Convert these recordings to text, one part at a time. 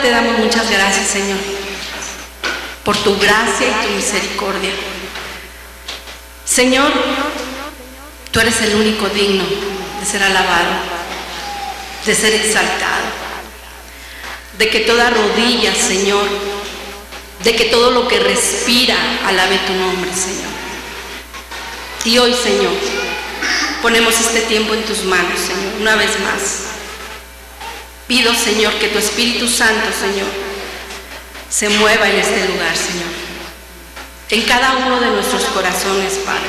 Te damos muchas gracias, Señor, por tu gracia y tu misericordia. Señor, tú eres el único digno de ser alabado, de ser exaltado, de que toda rodilla, Señor, de que todo lo que respira alabe tu nombre, Señor. Y hoy, Señor, ponemos este tiempo en tus manos, Señor, una vez más. Pido, Señor, que tu Espíritu Santo, Señor, se mueva en este lugar, Señor, en cada uno de nuestros corazones, Padre.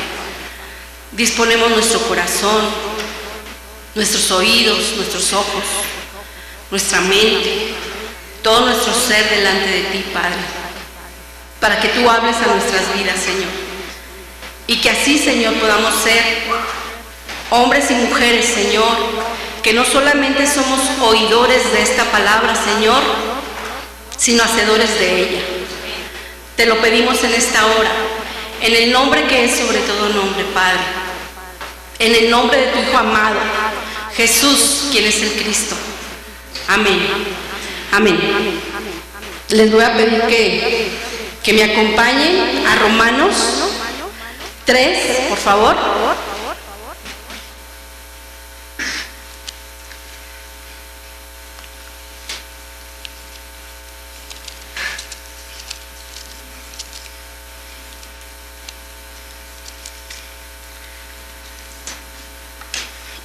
Disponemos nuestro corazón, nuestros oídos, nuestros ojos, nuestra mente, todo nuestro ser delante de ti, Padre, para que tú hables a nuestras vidas, Señor, y que así, Señor, podamos ser hombres y mujeres, Señor, que no solamente somos oidores de esta palabra, Señor, sino hacedores de ella. Te lo pedimos en esta hora, en el nombre que es sobre todo nombre, Padre, en el nombre de tu Hijo amado, Jesús, quien es el Cristo. Amén. Amén. Les voy a pedir que me acompañen a Romanos 3, por favor.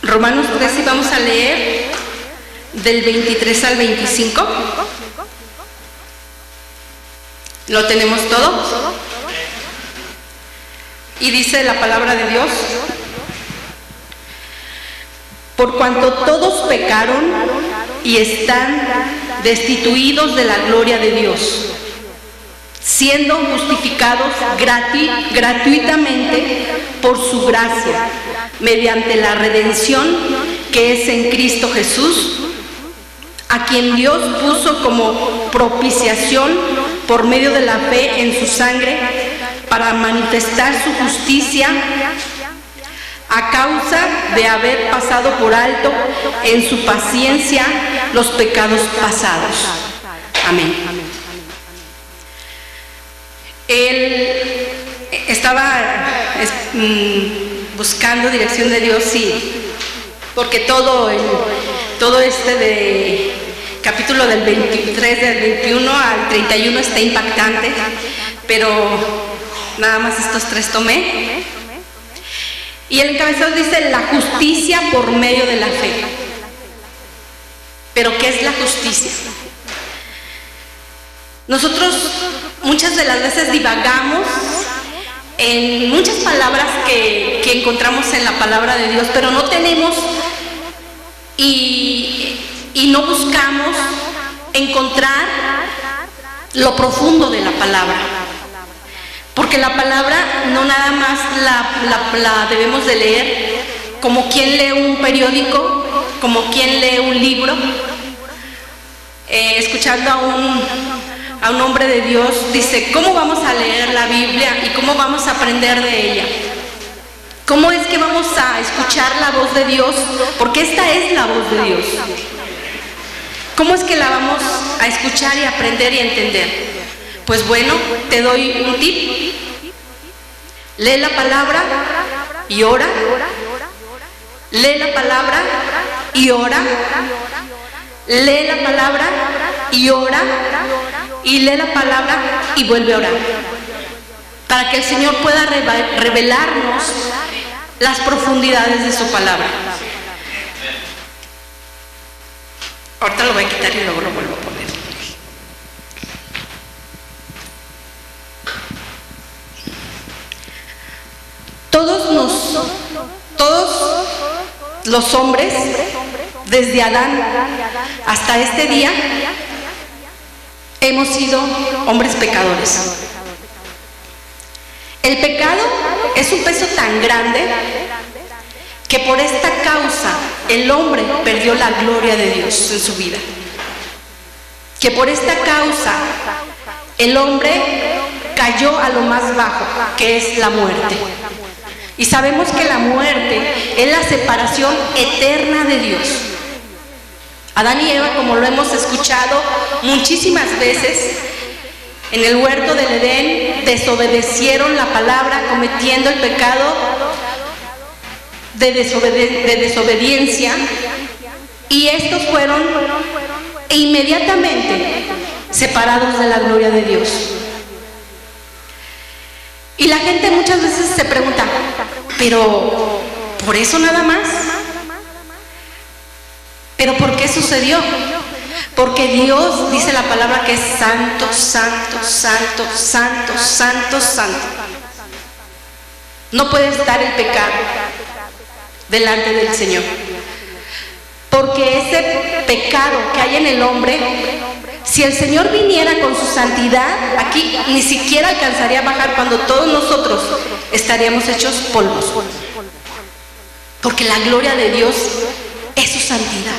Romanos 3 y vamos a leer del 23 al 25. ¿Lo tenemos todo? Y dice la palabra de Dios: por cuanto todos pecaron y están destituidos de la gloria de Dios, siendo justificados gratuitamente por su gracia, mediante la redención que es en Cristo Jesús, a quien Dios puso como propiciación por medio de la fe en su sangre, para manifestar su justicia a causa de haber pasado por alto en su paciencia los pecados pasados. Amén. Él estaba buscando dirección de Dios, sí, porque todo este de capítulo del 23 del 21 al 31 está impactante, pero nada más estos tres tomé. Y el encabezado dice: la justicia por medio de la fe. ¿Pero qué es la justicia? Nosotros muchas de las veces divagamos en muchas palabras que encontramos en la palabra de Dios, pero no tenemos y no buscamos encontrar lo profundo de la palabra, porque la palabra no nada más la debemos de leer como quien lee un periódico, como quien lee un libro. Escuchando a un hombre de Dios, dice: ¿cómo vamos a leer la Biblia y cómo vamos a aprender de ella? ¿Cómo es que vamos a escuchar la voz de Dios? Porque esta es la voz de Dios. ¿Cómo es que la vamos a escuchar y aprender y entender? Pues bueno, te doy un tip. Lee la palabra y ora. Lee la palabra y ora. Lee la palabra y ora. Y lee la palabra y vuelve a orar, para que el Señor pueda revelarnos las profundidades de su palabra. Ahorita lo voy a quitar y luego lo vuelvo a poner. Todos los hombres desde Adán hasta este día, hemos sido hombres pecadores. El pecado es un peso tan grande que por esta causa el hombre perdió la gloria de Dios en su vida. Que por esta causa el hombre cayó a lo más bajo, que es la muerte. Y sabemos que la muerte es la separación eterna de Dios. Adán y Eva, como lo hemos escuchado muchísimas veces, en el huerto del Edén desobedecieron la palabra, cometiendo el pecado de desobediencia, y estos fueron inmediatamente separados de la gloria de Dios. Y la gente muchas veces se pregunta, ¿pero por eso nada más? ¿Pero por qué sucedió? Porque Dios dice la palabra que es santo, santo, santo, santo, santo, santo. No puede estar el pecado delante del Señor. Porque ese pecado que hay en el hombre, si el Señor viniera con su santidad, aquí ni siquiera alcanzaría a bajar, cuando todos nosotros estaríamos hechos polvos. Porque la gloria de Dios es su santidad.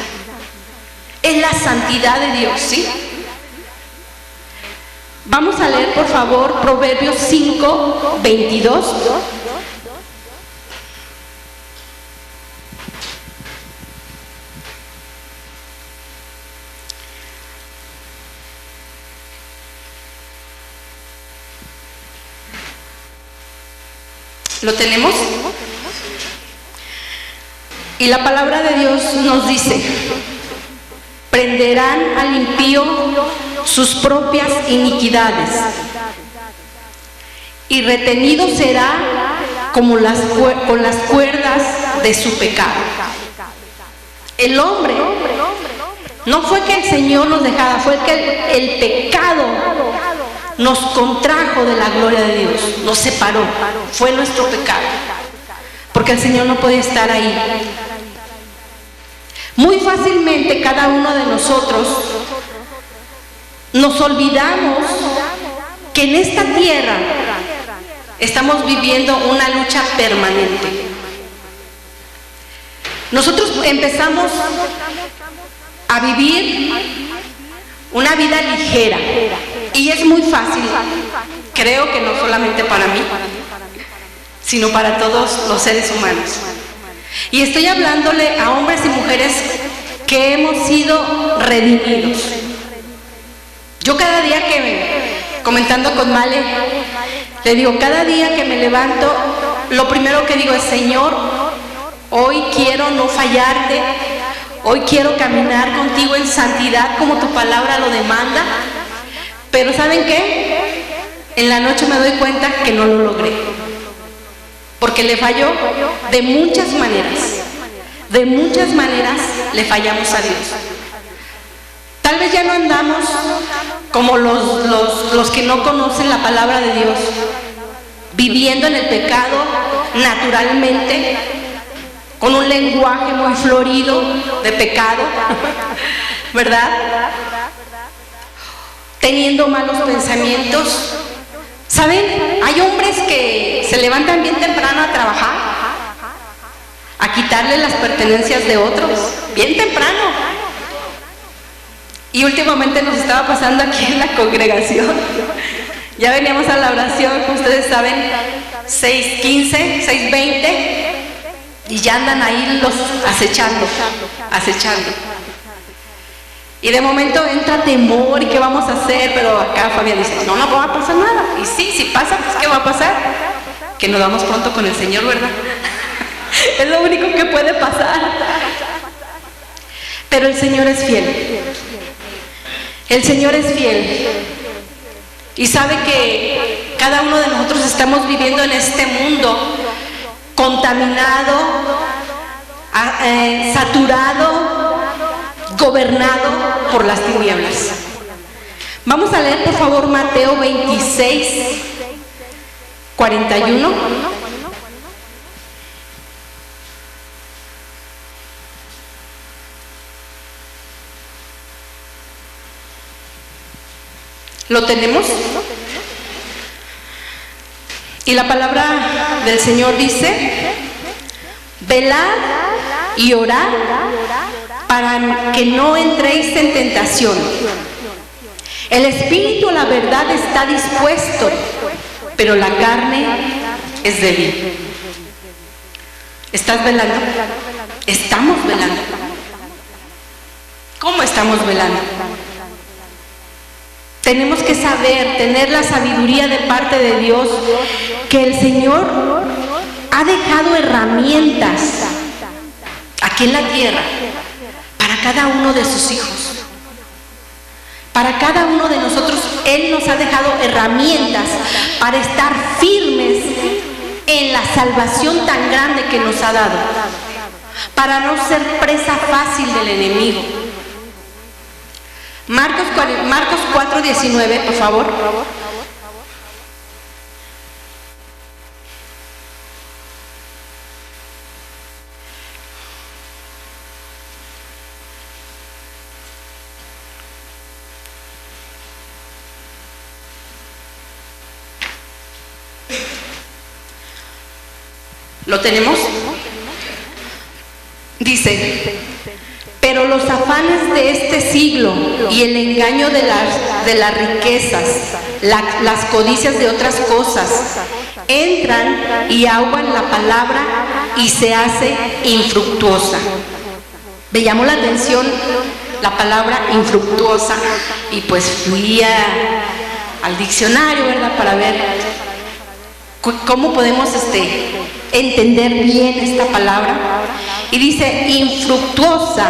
Es la santidad de Dios, ¿sí? Vamos a leer, por favor, Proverbios 5, 22. ¿Lo tenemos? Y la palabra de Dios nos dice: prenderán al impío sus propias iniquidades, y retenido será como con las cuerdas de su pecado. El hombre, no fue que el Señor nos dejara, fue que el pecado nos contrajo de la gloria de Dios, nos separó, fue nuestro pecado, porque el Señor no podía estar ahí. Muy fácilmente cada uno de nosotros nos olvidamos que en esta tierra estamos viviendo una lucha permanente. Nosotros empezamos a vivir una vida ligera, y es muy fácil, creo que no solamente para mí, sino para todos los seres humanos. Y estoy hablándole a hombres y mujeres que hemos sido redimidos. Yo cada día comentando con Male, le digo, cada día que me levanto, lo primero que digo es: Señor, hoy quiero no fallarte, hoy quiero caminar contigo en santidad como tu palabra lo demanda. Pero ¿saben qué? En la noche me doy cuenta que no lo logré, porque le falló de muchas maneras. De muchas maneras le fallamos a Dios. Tal vez ya no andamos como los que no conocen la palabra de Dios, viviendo en el pecado naturalmente, con un lenguaje muy florido de pecado, ¿verdad? Teniendo malos pensamientos. ¿Saben? Hay hombres que se levantan bien temprano a trabajar, a quitarle las pertenencias de otros, bien temprano. Y últimamente nos estaba pasando aquí en la congregación. Ya veníamos a la oración, ustedes saben, 6:15, 6:20, y ya andan ahí los acechando. Y de momento entra temor, ¿y qué vamos a hacer? Pero acá Fabián dice: no va a pasar nada. Y sí, si pasa, pues ¿qué va a pasar? Que nos vamos pronto con el Señor, ¿verdad? Es lo único que puede pasar. Pero el Señor es fiel. El Señor es fiel. Y sabe que cada uno de nosotros estamos viviendo en este mundo contaminado, saturado, gobernado por las tinieblas. Vamos a leer, por favor, Mateo 26, 41. ¿Lo tenemos? Y la palabra del Señor dice: velad y orad para que no entréis en tentación. El espíritu, la verdad, está dispuesto, pero la carne es débil. ¿Estás velando? ¿Estamos velando? ¿Cómo estamos velando? Tenemos que saber, tener la sabiduría de parte de Dios, que el Señor ha dejado herramientas aquí en la tierra para cada uno de sus hijos. Para cada uno de nosotros, Él nos ha dejado herramientas para estar firmes en la salvación tan grande que nos ha dado, para no ser presa fácil del enemigo. Marcos 4:19, por favor. ¿Lo tenemos? Dice: pero los afanes de este siglo y el engaño de las riquezas, las codicias de otras cosas, entran y ahogan la palabra y se hace infructuosa. Me llamó la atención la palabra infructuosa y pues fui al diccionario, ¿verdad? Para ver cómo podemos entender bien esta palabra. Y dice: infructuosa,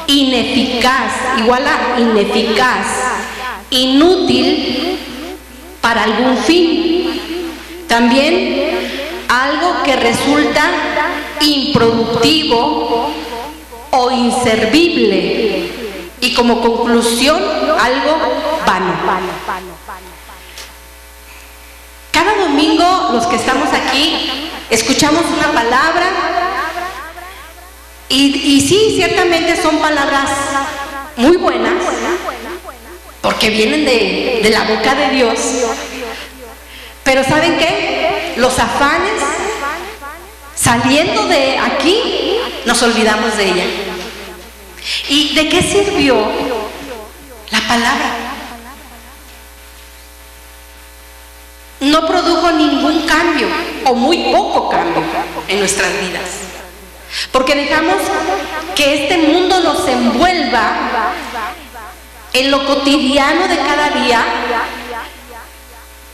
ineficaz, igual a ineficaz, inútil para algún fin. También algo que resulta improductivo o inservible. Y como conclusión, algo vano. Cada domingo los que estamos aquí escuchamos una palabra y sí, ciertamente son palabras muy buenas porque vienen de la boca de Dios. Pero ¿saben qué? Los afanes, saliendo de aquí, nos olvidamos de ella. ¿Y de qué sirvió la palabra? No produjo ningún cambio o muy poco cambio en nuestras vidas, porque dejamos que este mundo nos envuelva en lo cotidiano de cada día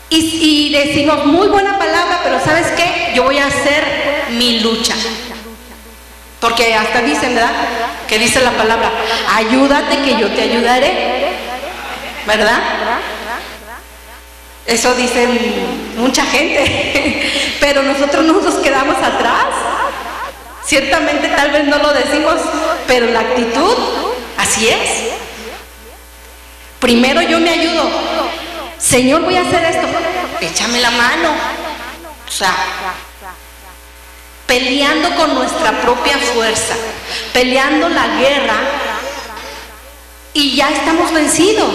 y decimos: muy buena palabra, pero ¿sabes qué? Yo voy a hacer mi lucha, porque hasta dicen, ¿verdad? Que dice la palabra: ayúdate que yo te ayudaré, ¿verdad? Eso dicen mucha gente, pero nosotros no nos quedamos atrás. Ciertamente tal vez no lo decimos, pero la actitud, así es. Primero yo me ayudo. Señor, voy a hacer esto. Échame la mano. O sea, peleando con nuestra propia fuerza, peleando la guerra, y ya estamos vencidos.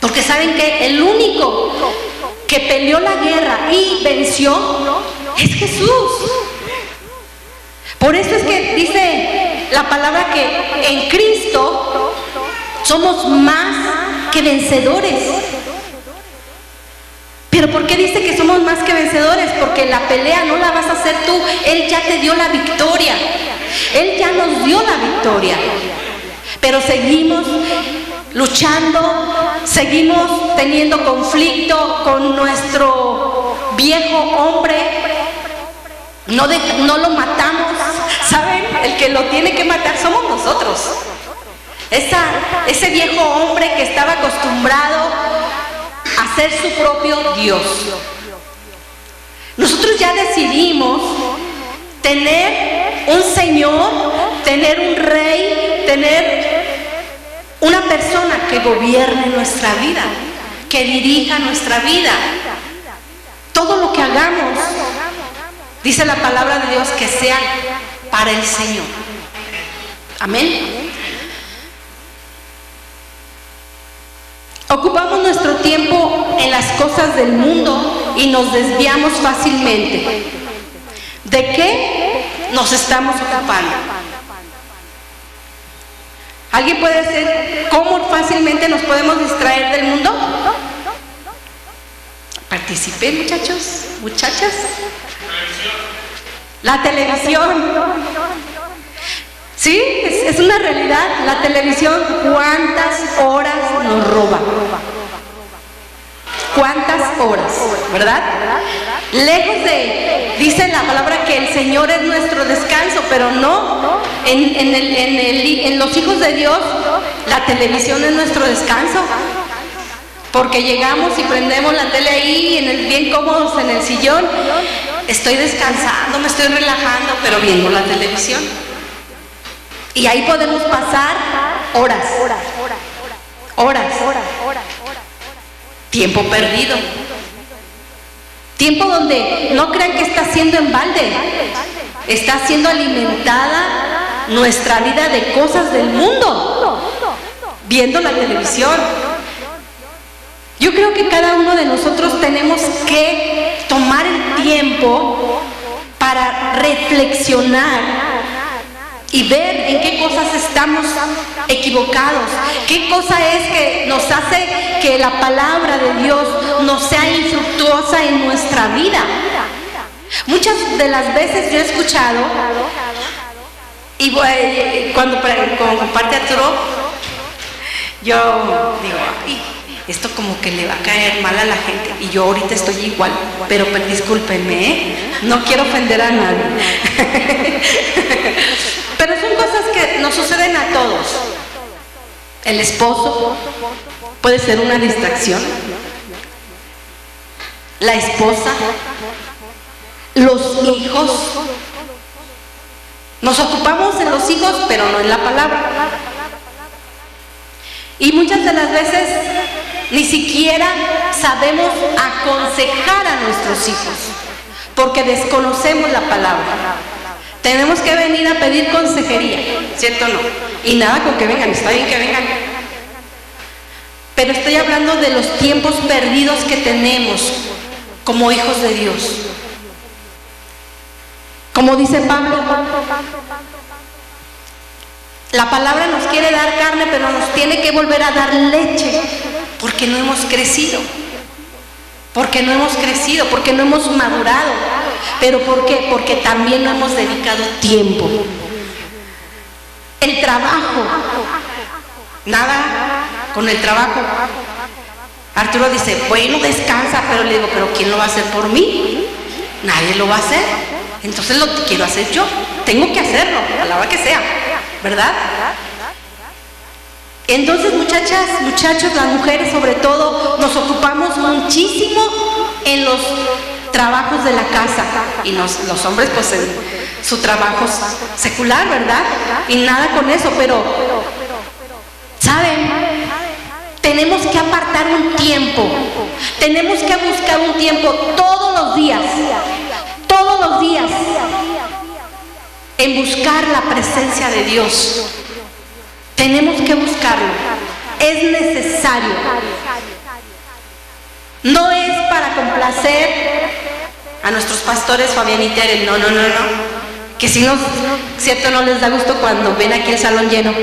Porque ¿saben qué? El único que peleó la guerra y venció es Jesús. Por eso es que dice la palabra que en Cristo somos más que vencedores. ¿Pero por qué dice que somos más que vencedores? Porque la pelea no la vas a hacer tú. Él ya te dio la victoria. Él ya nos dio la victoria. Pero seguimos luchando, seguimos teniendo conflicto con nuestro viejo hombre. No lo matamos. ¿Saben? El que lo tiene que matar somos nosotros. Ese viejo hombre que estaba acostumbrado a ser su propio Dios. Nosotros ya decidimos tener un Señor, tener un Rey, tener una persona que gobierne nuestra vida, que dirija nuestra vida. Todo lo que hagamos, dice la palabra de Dios, que sea para el Señor. Amén. Ocupamos tiempo en las cosas del mundo y nos desviamos fácilmente. ¿De qué nos estamos ocupando? ¿Alguien puede decir cómo fácilmente nos podemos distraer del mundo? Participen, muchachos, muchachas. La televisión. Sí, es una realidad. La televisión, ¿cuántas horas nos roba? ¿Cuántas horas? ¿Verdad? Lejos de, dice la palabra que el Señor es nuestro descanso, pero no, en los hijos de Dios, la televisión es nuestro descanso. Porque llegamos y prendemos la tele ahí, bien cómodos en el sillón. Estoy descansando, me estoy relajando, pero viendo la televisión. Y ahí podemos pasar horas. Tiempo perdido. Tiempo donde no crean que está siendo en balde. Está siendo alimentada nuestra vida de cosas del mundo. Viendo la televisión. Yo creo que cada uno de nosotros tenemos que tomar el tiempo para reflexionar y ver en qué cosas estamos equivocados, qué cosa es que nos hace que la palabra de Dios no sea infructuosa en nuestra vida. Muchas de las veces yo he escuchado, y cuando comparte Arturo, yo digo, ay, esto como que le va a caer mal a la gente, y yo ahorita estoy igual, pero discúlpenme, no quiero ofender a nadie. Pero son cosas que nos suceden a todos. El esposo puede ser una distracción, la esposa, los hijos. Nos ocupamos en los hijos, pero no en la palabra. Y muchas de las veces ni siquiera sabemos aconsejar a nuestros hijos, porque desconocemos la palabra. Tenemos que venir a pedir consejería, ¿cierto o no? Y nada con que vengan, está bien que vengan. Pero estoy hablando de los tiempos perdidos que tenemos como hijos de Dios. Como dice Pablo, la palabra nos quiere dar carne, pero nos tiene que volver a dar leche, porque no hemos crecido. Porque no hemos crecido, porque no hemos madurado. ¿Pero por qué? Porque también no hemos dedicado tiempo. El trabajo. Nada con el trabajo. Arturo dice, bueno, descansa, pero le digo, ¿pero quién lo va a hacer por mí? Nadie lo va a hacer. Entonces lo quiero hacer yo. Tengo que hacerlo, a la hora que sea, ¿verdad? Entonces, muchachas, muchachos, las mujeres sobre todo, nos ocupamos muchísimo en los trabajos de la casa, y los hombres pues en su trabajo secular, ¿verdad? Y nada con eso, pero ¿saben? Tenemos que apartar un tiempo, tenemos que buscar un tiempo todos los días, en buscar la presencia de Dios. Tenemos que buscarlo, es necesario. No es para complacer a nuestros pastores Fabián y Tere, no. Que si no, cierto, no les da gusto cuando ven aquí el salón lleno,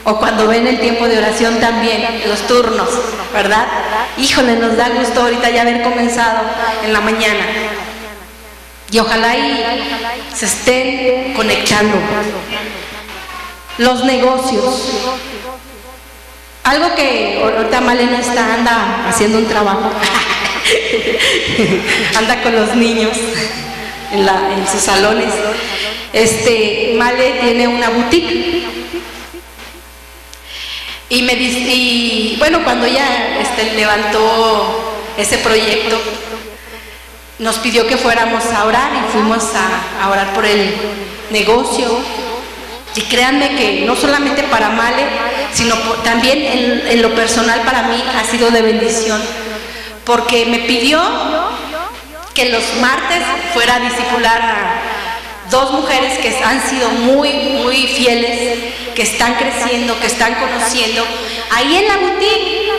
o cuando ven el tiempo de oración también, los turnos, ¿verdad? Híjole, nos da gusto ahorita ya haber comenzado en la mañana. Y ojalá se estén conectando. Los negocios. Algo que ahorita Malena anda haciendo un trabajo. Anda con los niños en sus salones. Male tiene una boutique. Y bueno, cuando ella levantó ese proyecto, nos pidió que fuéramos a orar, y fuimos a orar por el negocio. Y créanme que no solamente para Male, sino también en lo personal para mí ha sido de bendición, porque me pidió que los martes fuera a discipular a dos mujeres que han sido muy, muy fieles, que están creciendo, que están conociendo, ahí en la boutique.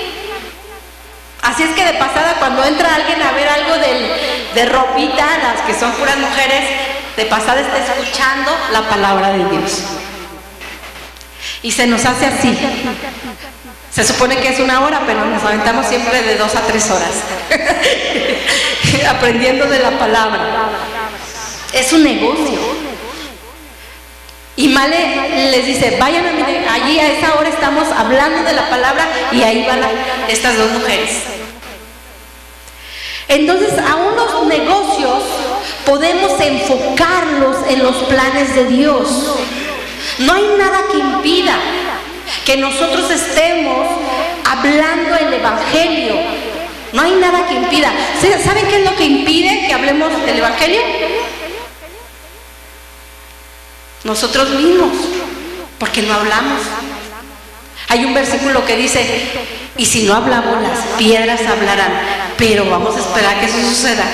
Así es que de pasada, cuando entra alguien a ver algo de ropita, las que son puras mujeres, de pasada está escuchando la palabra de Dios. Y se nos hace así. Se supone que es 1 hora, pero nos aventamos siempre de 2 a 3 horas aprendiendo de la palabra. Es un negocio. Y Male les dice, vayan allí, a esa hora estamos hablando de la palabra, y ahí van estas 2 mujeres. Entonces, aún los negocios podemos enfocarlos en los planes de Dios. No hay nada que impida que nosotros estemos hablando el Evangelio. No hay nada que impida. ¿Saben qué es lo que impide que hablemos del Evangelio? Nosotros mismos, porque no hablamos. Hay un versículo que dice, y si no hablamos, las piedras hablarán, pero vamos a esperar que eso suceda.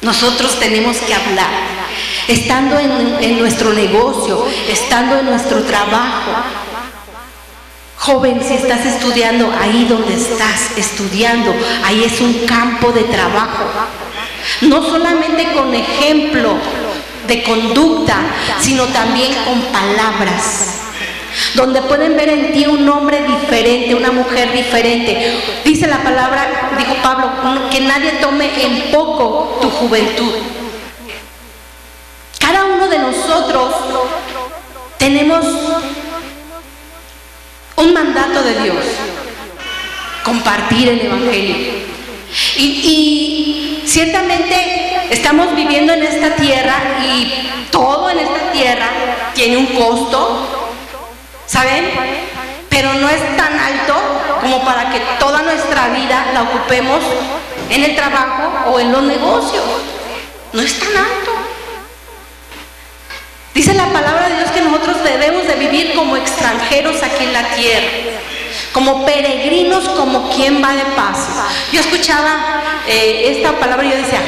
Nosotros tenemos que hablar, estando en nuestro negocio, estando en nuestro trabajo. Joven, si estás estudiando, ahí donde estás estudiando, ahí es un campo de trabajo. No solamente con ejemplo de conducta, sino también con palabras, donde pueden ver en ti un hombre diferente, una mujer diferente. Dice la palabra, dijo Pablo, que nadie tome en poco tu juventud. Cada uno de nosotros tenemos un mandato de Dios: compartir el Evangelio. Y ciertamente estamos viviendo en esta tierra, y todo en esta tierra tiene un costo, ¿saben? Pero no es tan alto como para que toda nuestra vida la ocupemos en el trabajo o en los negocios. No es tan alto. Dice la palabra de Dios que nosotros debemos de vivir como extranjeros aquí en la tierra, como peregrinos, como quien va de paso. Yo escuchaba esta palabra y yo decía,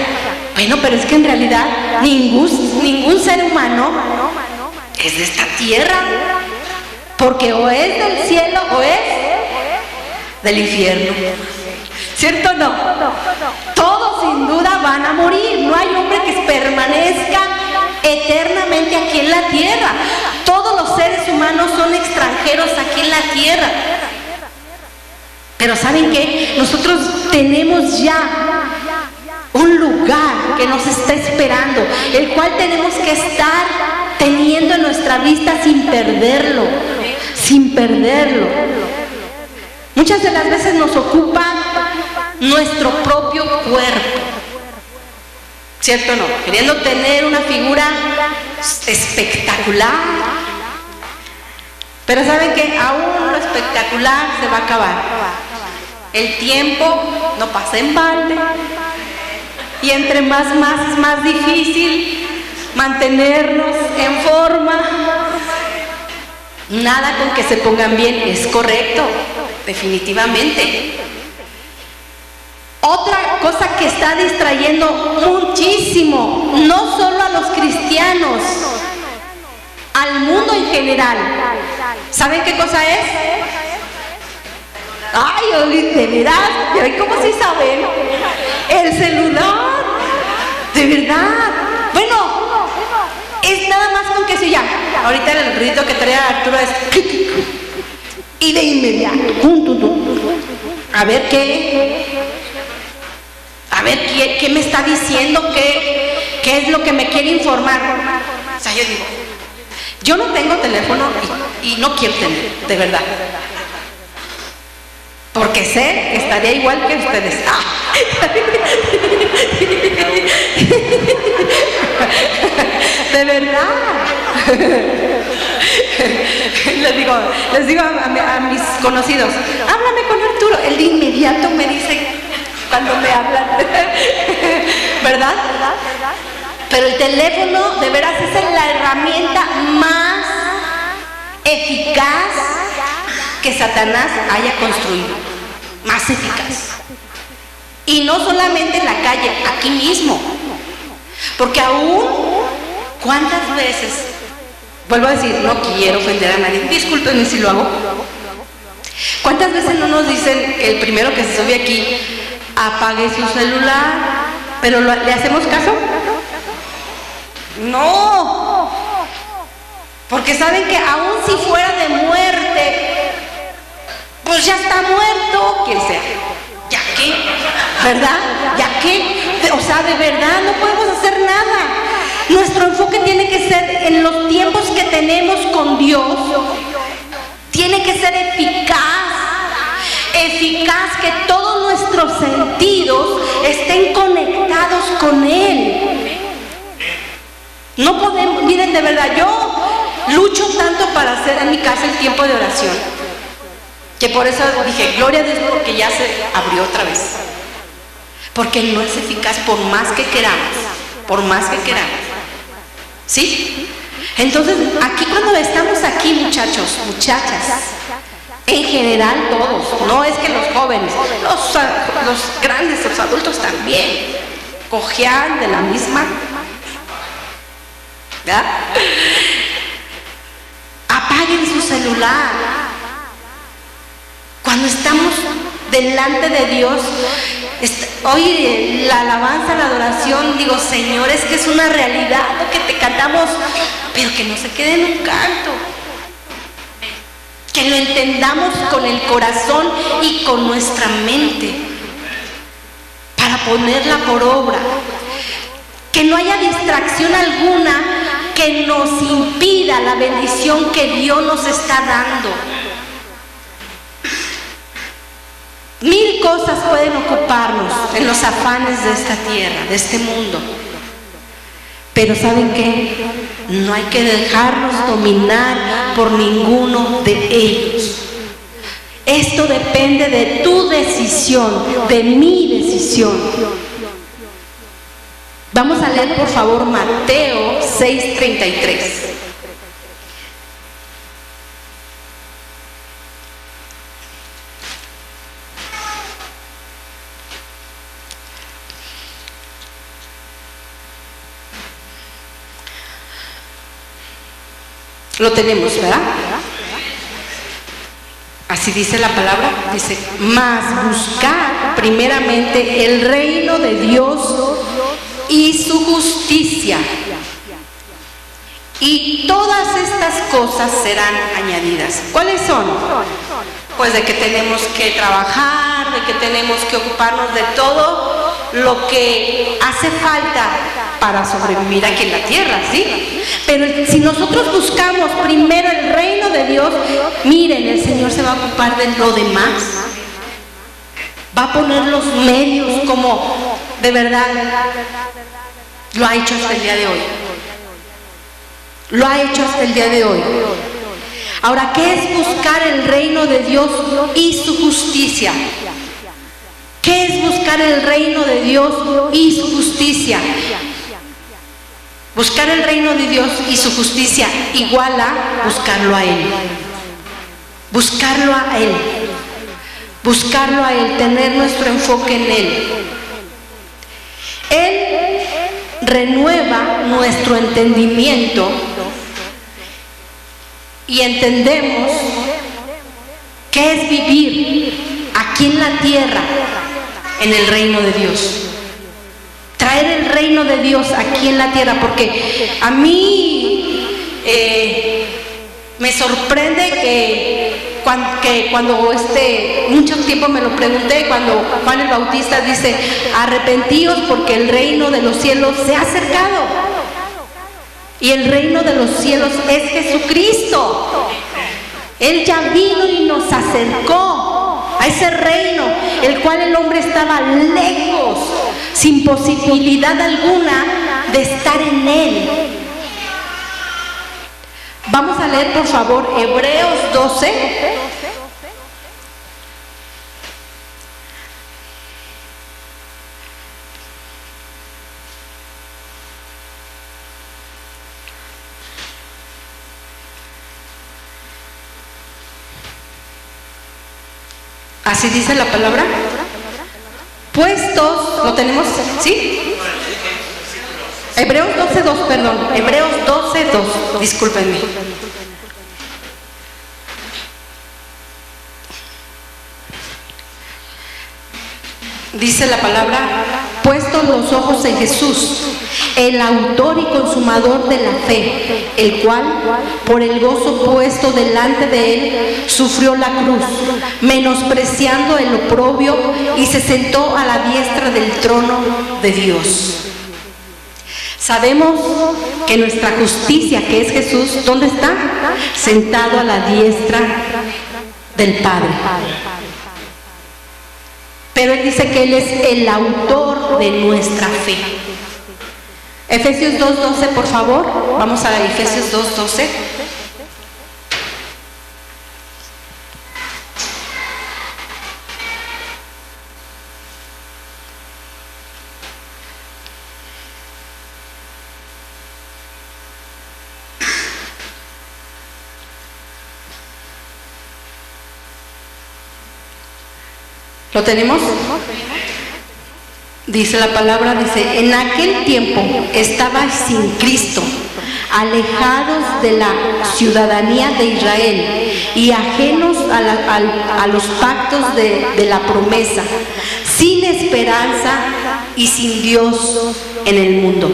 bueno, pero es que en realidad ningún ser humano es de esta tierra, porque o es del cielo o es del infierno. ¿Cierto o no? Todos sin duda van a morir. No hay hombre que permanezca eternamente aquí en la tierra. Todos los seres humanos son extranjeros aquí en la tierra. Pero ¿saben qué? Nosotros tenemos ya un lugar que nos está esperando, el cual tenemos que estar teniendo en nuestra vista sin perderlo, sin perderlo. Muchas de las veces nos ocupa nuestro propio cuerpo, ¿cierto o no? Queriendo tener una figura espectacular. Pero ¿saben qué? Aún lo espectacular se va a acabar. El tiempo no pasa en balde. Y entre más es más difícil mantenernos en forma. Nada con que se pongan bien es correcto, definitivamente. Otra cosa que está distrayendo muchísimo, no solo a los cristianos, al mundo en general. ¿Saben qué cosa es? Ay, de verdad, ¿cómo sí saben? El celular, de verdad. Bueno, es nada más con que si ya, ahorita el ruido que trae Arturo es y de inmediato, a ver qué me está diciendo, qué es lo que me quiere informar. O sea, yo digo, yo no tengo teléfono y no quiero tener, de verdad. Porque sé que estaría igual que ustedes. De verdad. Les digo a mis conocidos, háblame con Arturo. Él de inmediato me dice cuando me hablan. ¿Verdad? Pero el teléfono de veras es la herramienta más eficaz que Satanás haya construido, más eficaz. Y no solamente en la calle, aquí mismo. Porque aún, ¿cuántas veces? Vuelvo a decir, no quiero ofender a nadie, discúlpenme si lo hago. ¿Cuántas veces no nos dicen que el primero que se sube aquí apague su celular? ¿Pero le hacemos caso? No, porque saben que aún si fuera de muerte, pues ya está muerto, quien sea. ¿Ya qué? ¿Verdad? ¿Ya qué? O sea, de verdad no podemos hacer nada. Nuestro enfoque tiene que ser en los tiempos que tenemos con Dios. Tiene que ser eficaz, que todos nuestros sentidos estén conectados con Él. No podemos, miren, de verdad, yo lucho tanto para hacer en mi casa el tiempo de oración, que por eso dije, gloria a Dios, porque ya se abrió otra vez. Porque no es eficaz por más que queramos, ¿sí? Entonces, aquí cuando estamos aquí, muchachos, muchachas, en general todos, no es que los jóvenes, los grandes, los adultos también, cojean de la misma, ¿verdad? Apaguen su celular. Cuando estamos delante de Dios, oye, la alabanza, la adoración, digo, Señor, es que es una realidad lo que te cantamos, pero que no se quede en un canto, que lo entendamos con el corazón y con nuestra mente para ponerla por obra, que no haya distracción alguna que nos impida la bendición que Dios nos está dando. Mil cosas pueden ocuparnos en los afanes de esta tierra, de este mundo. Pero ¿saben qué? No hay que dejarnos dominar por ninguno de ellos. Esto depende de tu decisión, de mi decisión. Vamos a leer, por favor, Mateo 6:33. Lo tenemos, ¿verdad? Así dice la palabra, dice, mas buscar primeramente el reino de Dios y su justicia, y todas estas cosas serán añadidas. ¿Cuáles son? Pues de que tenemos que trabajar, de que tenemos que ocuparnos de todo lo que hace falta para sobrevivir aquí en la tierra, ¿sí? Pero si nosotros buscamos primero el reino de Dios, miren, el Señor se va a ocupar de lo demás. Va a poner los medios, como de verdad lo ha hecho hasta el día de hoy. Lo ha hecho hasta el día de hoy. Ahora, ¿qué es buscar el reino de Dios y su justicia? ¿Qué es buscar el reino de Dios y su justicia? Buscar el reino de Dios y su justicia igual a buscarlo a Él. Buscarlo a Él. Buscarlo a Él, tener nuestro enfoque en Él. Él renueva nuestro entendimiento y entendemos qué es vivir aquí en la tierra en el reino de Dios. Traer el reino de Dios aquí en la tierra, porque a mí me sorprende que cuando mucho tiempo me lo pregunté, cuando Juan el Bautista dice, arrepentíos porque el reino de los cielos se ha acercado. Y el reino de los cielos es Jesucristo. Él ya vino y nos acercó a ese reino, el cual el hombre estaba lejos, sin posibilidad alguna de estar en él. Vamos a leer, por favor, Hebreos 12. Así dice la palabra. Puestos, ¿lo tenemos? ¿Sí? Hebreos 12:2, perdón. Hebreos 12:2, discúlpenme. Dice la palabra, puestos los ojos en Jesús, el autor y consumador de la fe, el cual, por el gozo puesto delante de él, sufrió la cruz, menospreciando el oprobio, y se sentó a la diestra del trono de Dios. Sabemos que nuestra justicia, que es Jesús, ¿dónde está? Sentado a la diestra del Padre. Pero Él dice que Él es el autor de nuestra fe. Efesios 2:12, por favor. Vamos a Efesios 2:12. ¿Lo tenemos? Dice la palabra, dice, en aquel tiempo estabais sin Cristo, alejados de la ciudadanía de Israel y ajenos a los pactos de la promesa, sin esperanza y sin Dios en el mundo.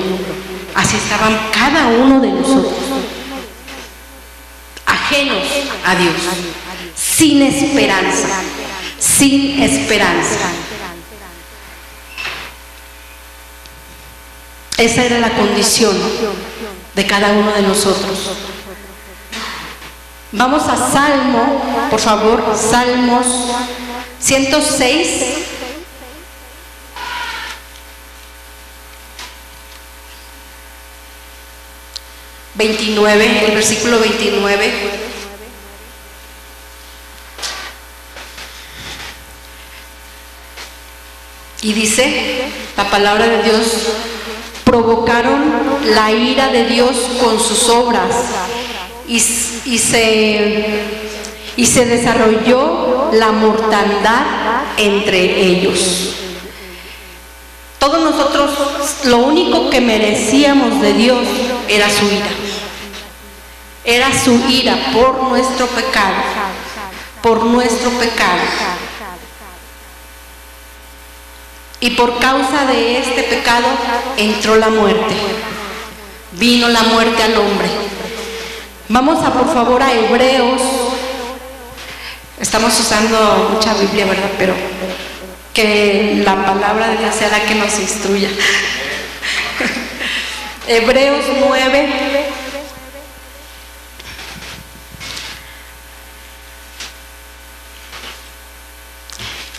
Así estaban cada uno de nosotros, ajenos a Dios, sin esperanza. Sin esperanza. Esa era la condición de cada uno de nosotros. Vamos a Salmo, por favor, Salmos 106. El versículo 29. Y dice la palabra de Dios, provocaron la ira de Dios con sus obras y se desarrolló la mortandad entre ellos. Todos nosotros lo único que merecíamos de Dios era su ira. Era su ira por nuestro pecado, por nuestro pecado. Y por causa de este pecado entró la muerte. Vino la muerte al hombre. Vamos a, por favor, a Hebreos. Estamos usando mucha Biblia, ¿verdad? Pero que la palabra de Dios sea la que nos instruya. Hebreos 9.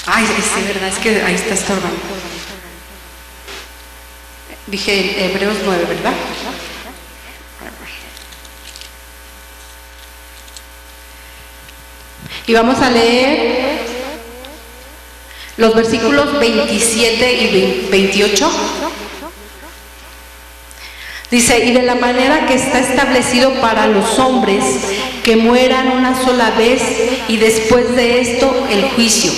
Ay, sí, verdad, es que ahí está estorbando. Dije Hebreos 9, ¿verdad? Y vamos a leer los versículos 27 y 28. Dice, y de la manera que está establecido para los hombres que mueran una sola vez y después de esto el juicio.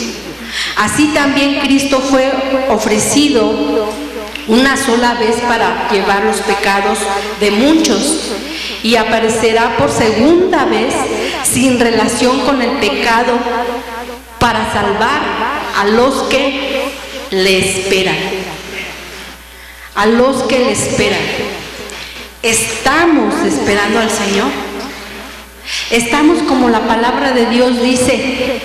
Así también Cristo fue ofrecido una sola vez para llevar los pecados de muchos y aparecerá por segunda vez sin relación con el pecado para salvar a los que le esperan. A los que le esperan. ¿Estamos esperando al Señor? Estamos, como la palabra de Dios dice,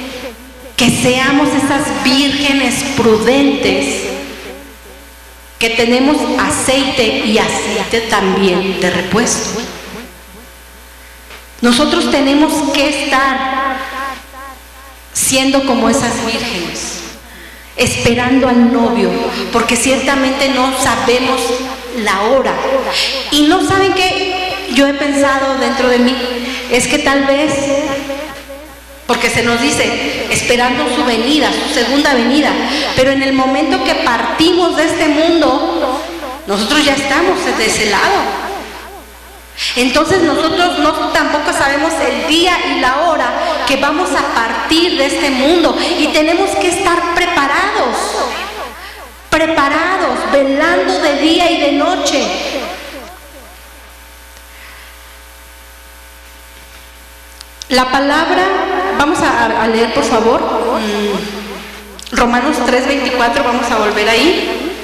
que seamos esas vírgenes prudentes, que tenemos aceite y aceite también de repuesto. Nosotros tenemos que estar siendo como esas vírgenes, esperando al novio, porque ciertamente no sabemos la hora. Y no saben qué, yo he pensado dentro de mí, es que tal vez, porque se nos dice, esperando su venida, su segunda venida, pero en el momento que partimos de este mundo, nosotros ya estamos de ese lado. Entonces nosotros no tampoco sabemos el día y la hora que vamos a partir de este mundo, y tenemos que estar preparados, velando de día y de noche. La palabra, vamos a leer por favor Romanos 3:24, vamos a volver ahí.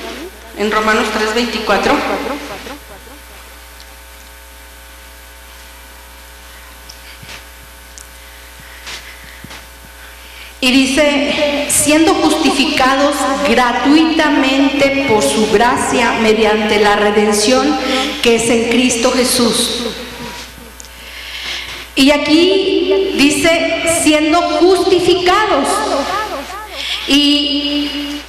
En Romanos 3:24. Y dice, siendo justificados gratuitamente por su gracia mediante la redención que es en Cristo Jesús. Y aquí dice, siendo justificados. Y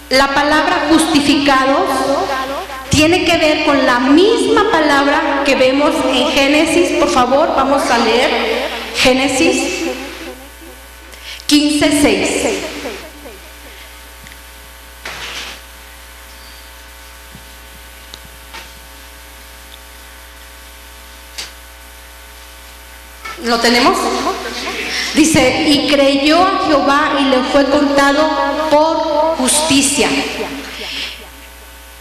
la palabra justificados tiene que ver con la misma palabra que vemos en Génesis. Por favor, vamos a leer Génesis 15:6. ¿Lo tenemos? Dice, y creyó a Jehová y le fue contado por justicia.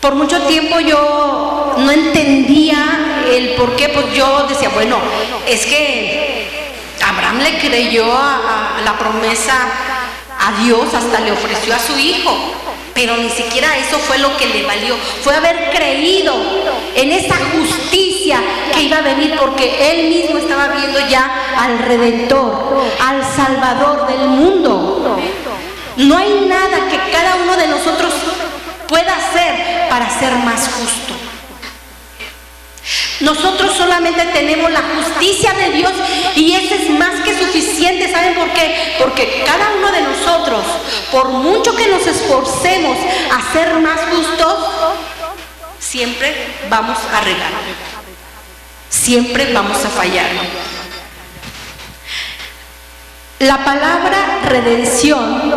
Por mucho tiempo yo no entendía el por qué, pues yo decía, bueno, es que Abraham le creyó a la promesa a Dios, hasta le ofreció a su hijo, pero ni siquiera eso fue lo que le valió, fue haber creído en esa justicia que iba a venir, porque él mismo estaba viendo ya al Redentor, al Salvador del mundo. No hay nada que cada uno de nosotros pueda hacer para ser más justo. Nosotros solamente tenemos la justicia de Dios y eso es más que suficiente. ¿Saben por qué? Porque cada uno de nosotros, por mucho que nos esforcemos a ser más justos, siempre vamos a regar, siempre vamos a fallar. La palabra redención,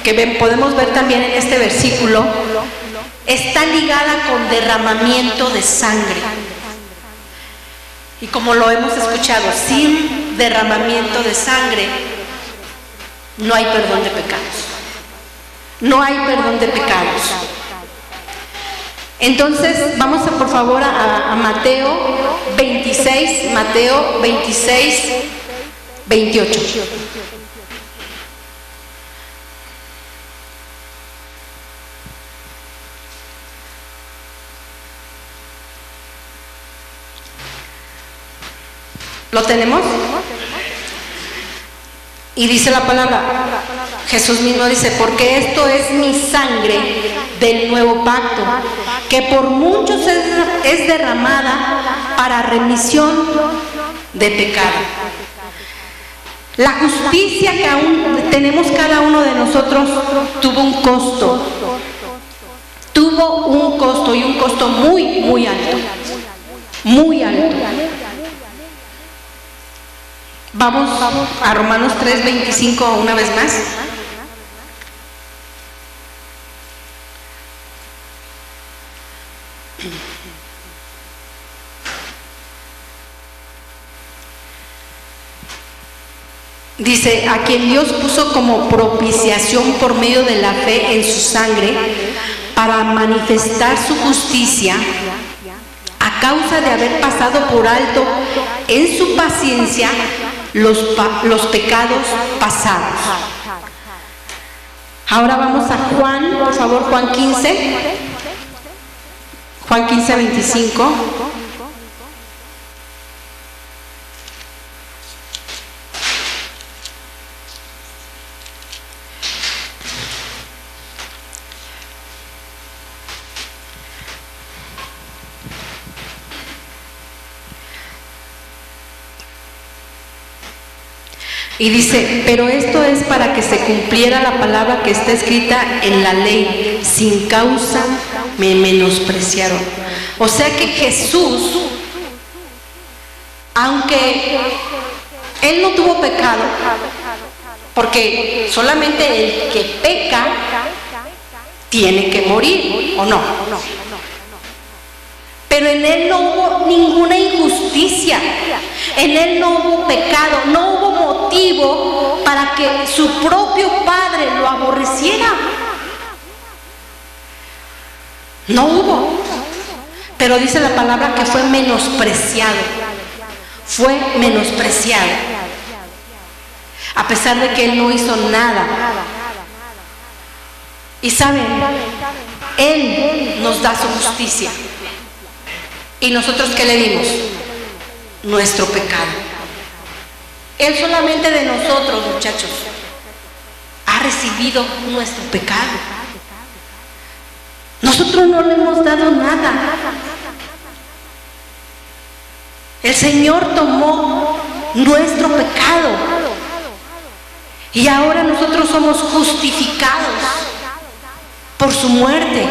que podemos ver también en este versículo, está ligada con derramamiento de sangre. Y como lo hemos escuchado, sin derramamiento de sangre no hay perdón de pecados. No hay perdón de pecados. Entonces, vamos por favor a Mateo 26, Mateo 26, 28. ¿Lo tenemos? Y dice la palabra, Jesús mismo dice, porque esto es mi sangre del nuevo pacto, que por muchos es derramada para remisión de pecado. La justicia que aún tenemos cada uno de nosotros tuvo un costo. Tuvo un costo, y un costo muy, muy alto. Muy alto. Vamos a Romanos 3:25 una vez más. Dice, a quien Dios puso como propiciación por medio de la fe en su sangre, para manifestar su justicia, a causa de haber pasado por alto en su paciencia los pecados pasados. Ahora vamos a Juan, por favor, Juan 15. Juan 15:25. Y dice, pero esto es para que se cumpliera la palabra que está escrita en la ley, sin causa me menospreciaron. O sea que Jesús, aunque Él no tuvo pecado, porque solamente el que peca tiene que morir, ¿o no? Pero en Él no hubo ninguna injusticia, en Él no hubo pecado, no hubo motivo para que su propio Padre lo aborreciera. No hubo. Pero dice la palabra que fue menospreciado. Fue menospreciado. A pesar de que Él no hizo nada. Y saben, Él nos da su justicia. ¿Y nosotros qué le dimos? Nuestro pecado. Él solamente de nosotros, muchachos, ha recibido nuestro pecado. Nosotros no le hemos dado nada. El Señor tomó nuestro pecado y ahora nosotros somos justificados por su muerte,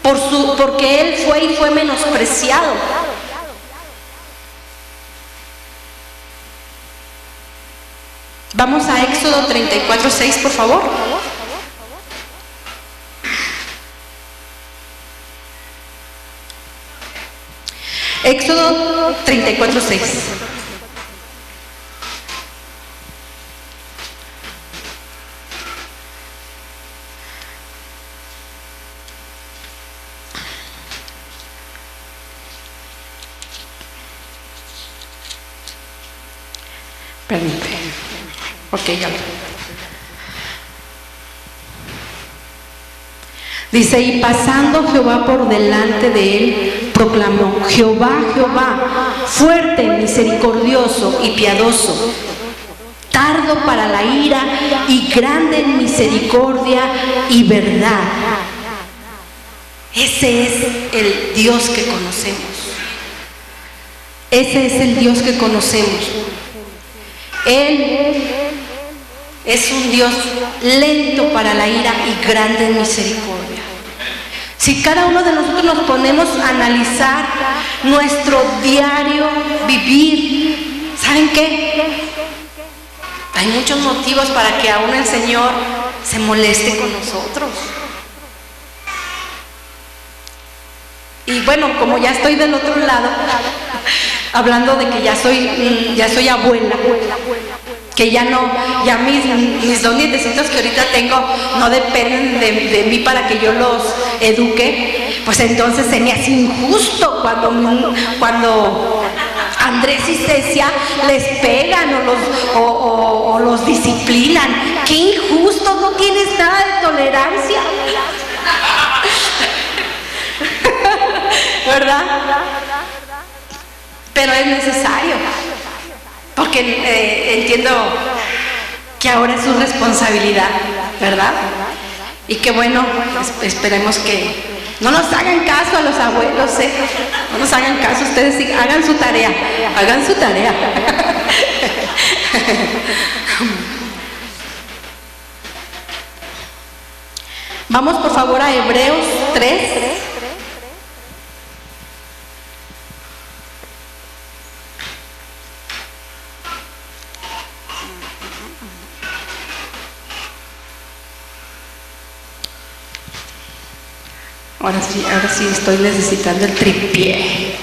porque Él fue y fue menospreciado. Vamos a Éxodo 34:6, por favor. Éxodo 34:6. Permíteme. Ok, ya lo. Dice, y pasando Jehová por delante de él, proclamó: Jehová, Jehová, fuerte, misericordioso y piadoso, tardo para la ira y grande en misericordia y verdad. Ese es el Dios que conocemos. Ese es el Dios que conocemos. Él es un Dios lento para la ira y grande en misericordia. Si cada uno de nosotros nos ponemos a analizar nuestro diario vivir, ¿saben qué? Hay muchos motivos para que aún el Señor se moleste con nosotros. Y bueno, como ya estoy del otro lado, hablando de que ya soy abuela, que ya mis dos nietecitos que ahorita tengo no dependen de mí para que yo los eduque, pues entonces se me hace injusto cuando Andrés y Cecia les pegan o los disciplinan. ¡Qué injusto! No tienes nada de tolerancia. ¿Verdad? Pero es necesario, porque entiendo que ahora es su responsabilidad, ¿verdad? Y que bueno, esperemos que no nos hagan caso a los abuelos, no nos hagan caso, ustedes sí, hagan su tarea. Vamos por favor a Hebreos 3. Ahora sí estoy necesitando el tripié.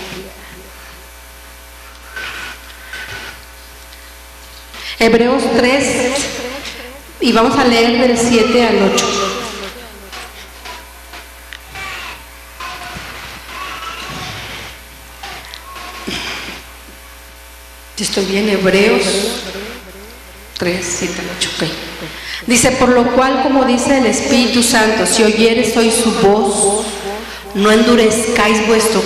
Hebreos 3 y vamos a leer del 7 al 8. Estoy bien, Hebreos 3, 7 al 8. Okay. Dice, por lo cual, como dice el Espíritu Santo, si oyeres hoy su voz, no endurezcáis vuestros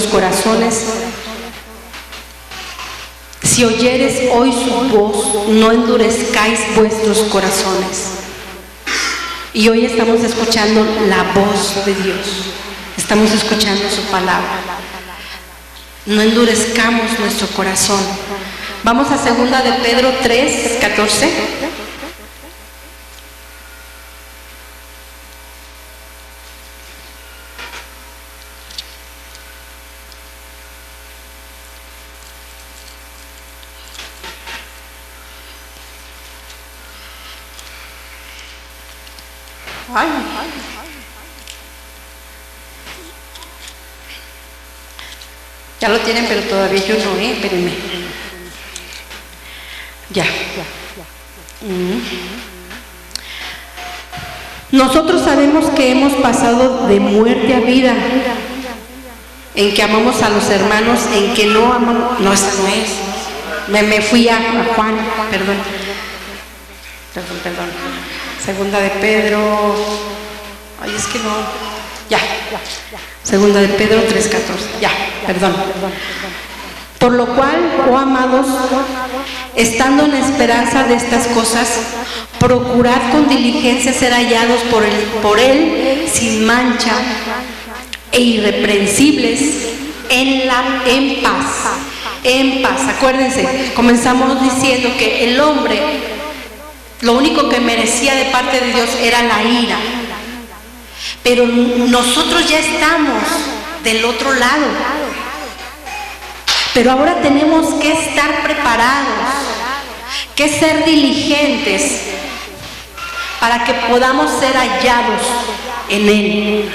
corazones. Si oyeres hoy su voz, no endurezcáis vuestros corazones. Y hoy estamos escuchando la voz de Dios. Estamos escuchando su palabra. No endurezcamos nuestro corazón. Vamos a 2 de Pedro 3, 14. Ay. Ya lo tienen, pero todavía yo no, espérenme. Ya. Nosotros sabemos que hemos pasado de muerte a vida, en que amamos a los hermanos, en que no amamos. No, esta no es. Me fui a Juan, perdón. Segunda de Pedro, ay, es que no, ya. Segunda de Pedro 3:14, ya, perdón. Por lo cual, oh amados, estando en esperanza de estas cosas, procurad con diligencia ser hallados por él sin mancha e irreprensibles en paz. En paz. Acuérdense, comenzamos diciendo que el hombre, lo único que merecía de parte de Dios era la ira. Pero nosotros ya estamos del otro lado. Pero ahora tenemos que estar preparados, que ser diligentes para que podamos ser hallados en Él.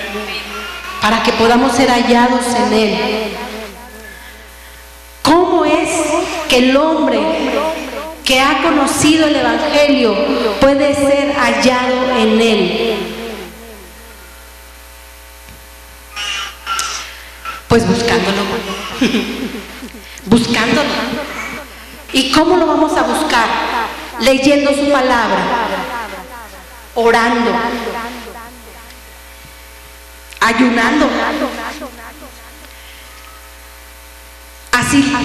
Para que podamos ser hallados en Él. ¿Cómo es que el hombre que ha conocido el Evangelio puede ser hallado en Él? Pues buscándolo. Buscándolo. ¿Y cómo lo vamos a buscar? Leyendo su palabra, orando, ayunando,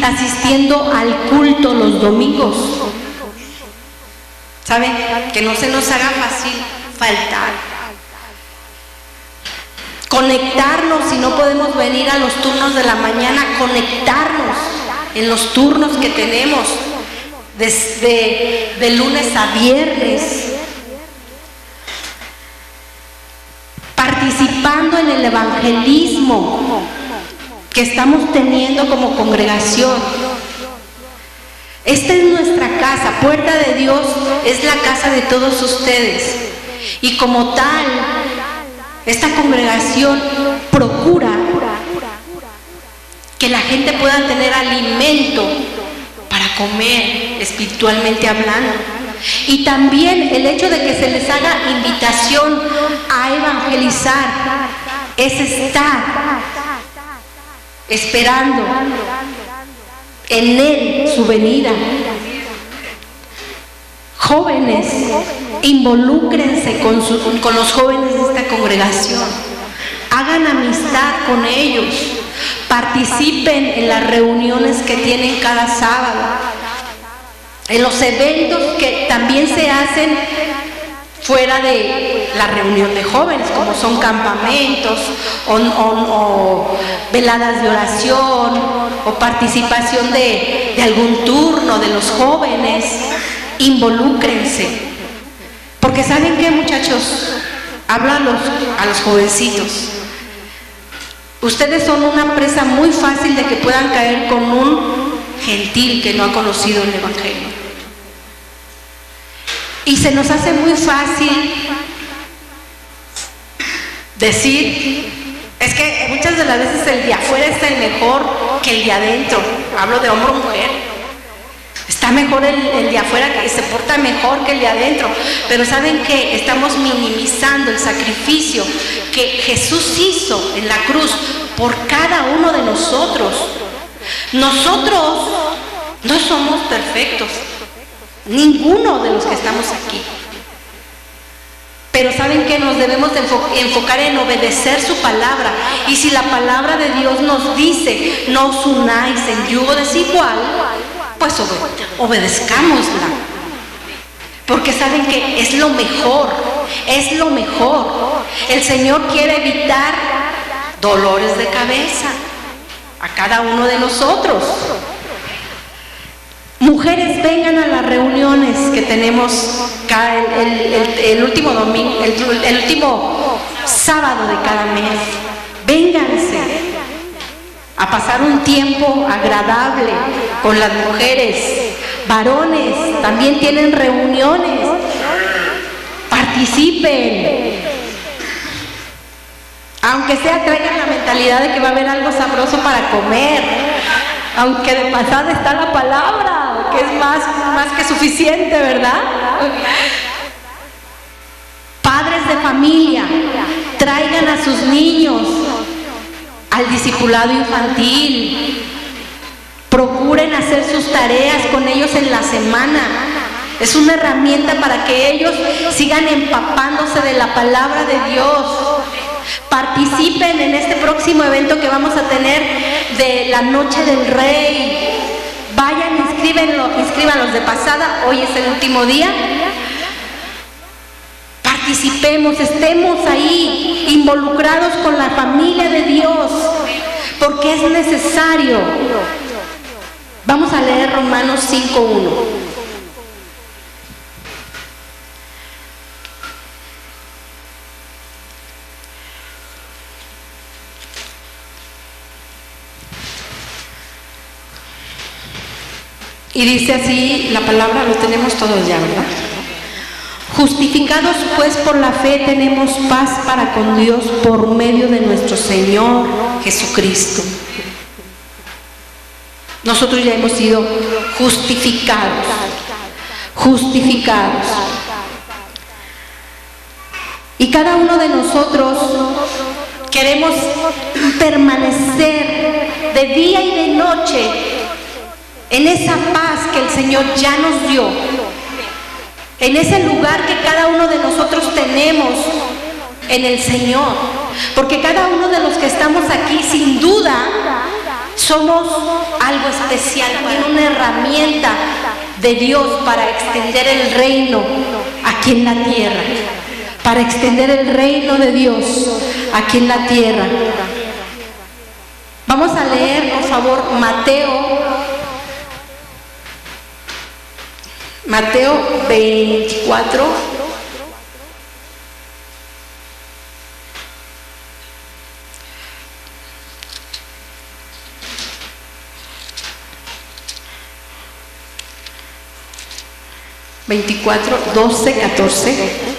asistiendo al culto los domingos. ¿Saben? Que no se nos haga fácil faltar. Conectarnos, si no podemos venir a los turnos de la mañana, conectarnos en los turnos que tenemos desde de lunes a viernes, participando en el evangelismo que estamos teniendo como congregación. Esta es nuestra casa, Puerta de Dios es la casa de todos ustedes, y como tal, esta congregación procura que la gente pueda tener alimento para comer, espiritualmente hablando. Y también el hecho de que se les haga invitación a evangelizar es estar esperando en Él su venida. Jóvenes, involúcrense con los jóvenes de esta congregación. Hagan amistad con ellos. Participen en las reuniones que tienen cada sábado. En los eventos que también se hacen fuera de la reunión de jóvenes, como son campamentos o veladas de oración o participación de algún turno de los jóvenes. Involúcrense, porque ¿saben qué, muchachos? Hablan a los jovencitos. Ustedes son una presa muy fácil de que puedan caer con un gentil que no ha conocido el Evangelio. Y se nos hace muy fácil decir, es que muchas de las veces el de afuera está el mejor que el de adentro. Hablo de hombre o mujer. Está mejor el de afuera, que se porta mejor que el de adentro. Pero ¿saben qué? Estamos minimizando el sacrificio que Jesús hizo en la cruz por cada uno de nosotros. Nosotros no somos perfectos, ninguno de los que estamos aquí. Pero ¿saben qué? Nos debemos de enfocar en obedecer su palabra. Y si la palabra de Dios nos dice, no os unáis en yugo desigual, pues obedezcámosla. Porque ¿saben qué? Es lo mejor, es lo mejor. El Señor quiere evitar dolores de cabeza a cada uno de nosotros. Mujeres, vengan a las reuniones que tenemos el último domingo, el último sábado de cada mes. Vénganse a pasar un tiempo agradable con las mujeres. Varones, también tienen reuniones. Participen. Aunque sea, traigan la mentalidad de que va a haber algo sabroso para comer. Aunque de pasada está la palabra, que es más que suficiente, ¿verdad? Padres de familia, traigan a sus niños al discipulado infantil. Procuren hacer sus tareas con ellos en la semana. Es una herramienta para que ellos sigan empapándose de la palabra de Dios. Participen en este próximo evento que vamos a tener de la Noche del Rey. Vayan, inscríbanlos de pasada, hoy es el último día. Participemos, estemos ahí, involucrados con la familia de Dios, porque es necesario. Vamos a leer Romanos 5:1. Y dice así la palabra, lo tenemos todos ya, ¿verdad? Justificados pues por la fe tenemos paz para con Dios por medio de nuestro Señor Jesucristo. Nosotros ya hemos sido justificados. Y cada uno de nosotros queremos permanecer de día y de noche en esa paz que el Señor ya nos dio, en ese lugar que cada uno de nosotros tenemos en el Señor, porque cada uno de los que estamos aquí sin duda somos algo especial, una herramienta de Dios para extender el reino aquí en la tierra, para extender el reino de Dios aquí en la tierra. Vamos a leer, por favor, Mateo 24. (24, 12, 14).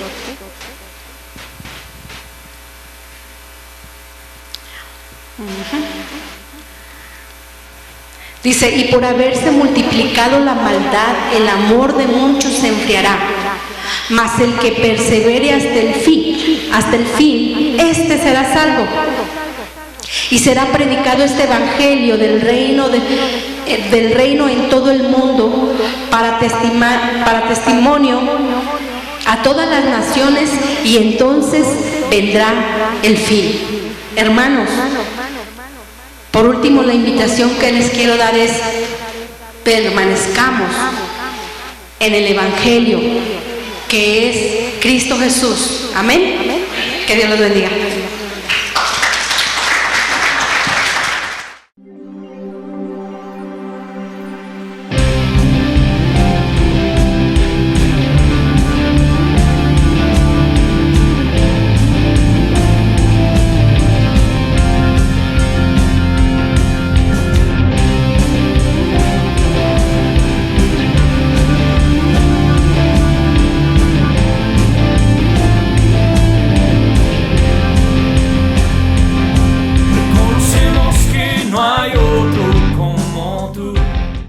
Dice, y por haberse multiplicado la maldad, el amor de muchos se enfriará, mas el que persevere hasta el fin, este será salvo. Y será predicado este evangelio del reino en todo el mundo para testimonio a todas las naciones, y entonces vendrá el fin. Hermanos, por último, la invitación que les quiero dar es: permanezcamos en el evangelio que es Cristo Jesús. Amén. Que Dios los bendiga.